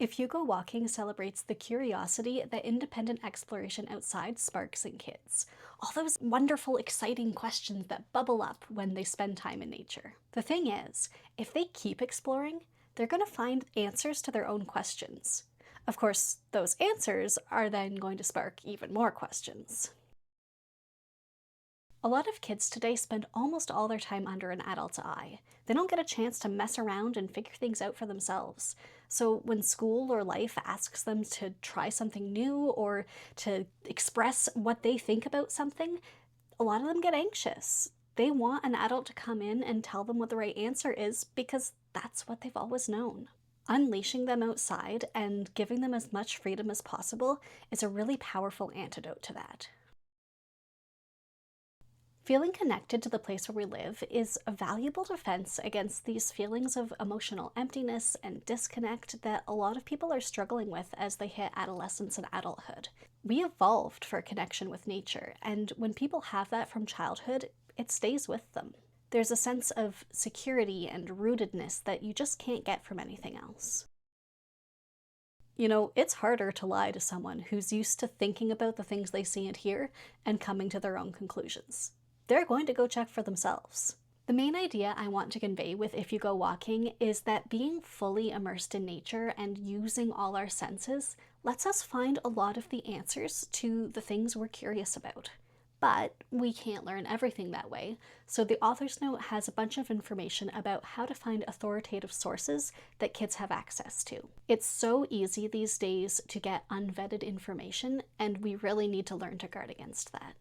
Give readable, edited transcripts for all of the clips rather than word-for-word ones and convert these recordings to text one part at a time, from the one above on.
If You Go Walking celebrates the curiosity that independent exploration outside sparks in kids. All those wonderful, exciting questions that bubble up when they spend time in nature. The thing is, if they keep exploring, they're going to find answers to their own questions. Of course, those answers are then going to spark even more questions. A lot of kids today spend almost all their time under an adult's eye. They don't get a chance to mess around and figure things out for themselves. So when school or life asks them to try something new or to express what they think about something, a lot of them get anxious. They want an adult to come in and tell them what the right answer is because that's what they've always known. Unleashing them outside and giving them as much freedom as possible is a really powerful antidote to that. Feeling connected to the place where we live is a valuable defense against these feelings of emotional emptiness and disconnect that a lot of people are struggling with as they hit adolescence and adulthood. We evolved for a connection with nature, and when people have that from childhood, it stays with them. There's a sense of security and rootedness that you just can't get from anything else. You know, it's harder to lie to someone who's used to thinking about the things they see and hear and coming to their own conclusions. They're going to go check for themselves. The main idea I want to convey with If You Go Walking is that being fully immersed in nature and using all our senses lets us find a lot of the answers to the things we're curious about. But we can't learn everything that way, so the author's note has a bunch of information about how to find authoritative sources that kids have access to. It's so easy these days to get unvetted information, and we really need to learn to guard against that.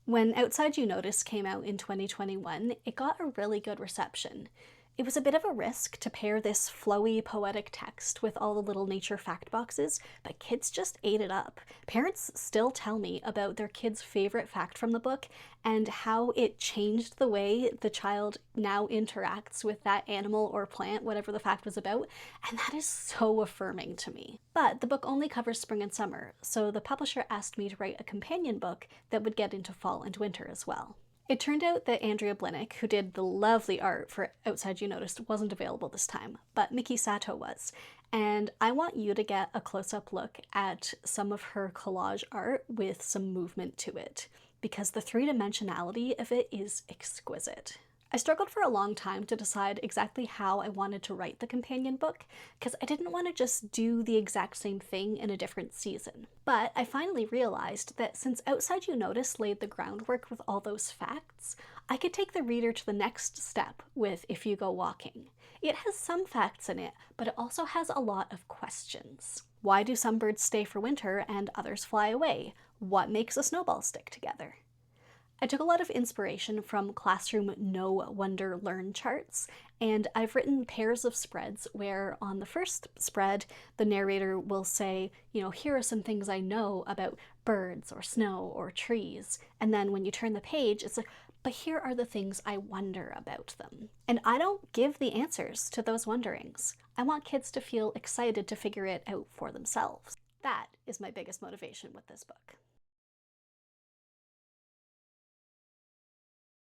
When Outside You Notice came out in 2021, it got a really good reception. It was a bit of a risk to pair this flowy, poetic text with all the little nature fact boxes, but kids just ate it up. Parents still tell me about their kid's favorite fact from the book and how it changed the way the child now interacts with that animal or plant, whatever the fact was about, and that is so affirming to me. But the book only covers spring and summer, so the publisher asked me to write a companion book that would get into fall and winter as well. It turned out that Andrea Blinick, who did the lovely art for Outside You Noticed, wasn't available this time, but Miki Sato was. And I want you to get a close-up look at some of her collage art with some movement to it, because the three-dimensionality of it is exquisite. I struggled for a long time to decide exactly how I wanted to write the companion book, because I didn't want to just do the exact same thing in a different season. But I finally realized that since Outside You Notice laid the groundwork with all those facts, I could take the reader to the next step with If You Go Walking. It has some facts in it, but it also has a lot of questions. Why do some birds stay for winter and others fly away? What makes a snowball stick together? I took a lot of inspiration from classroom Know, Wonder, Learn charts, and I've written pairs of spreads where on the first spread, the narrator will say, here are some things I know about birds or snow or trees. And then when you turn the page, it's like, but here are the things I wonder about them. And I don't give the answers to those wonderings. I want kids to feel excited to figure it out for themselves. That is my biggest motivation with this book.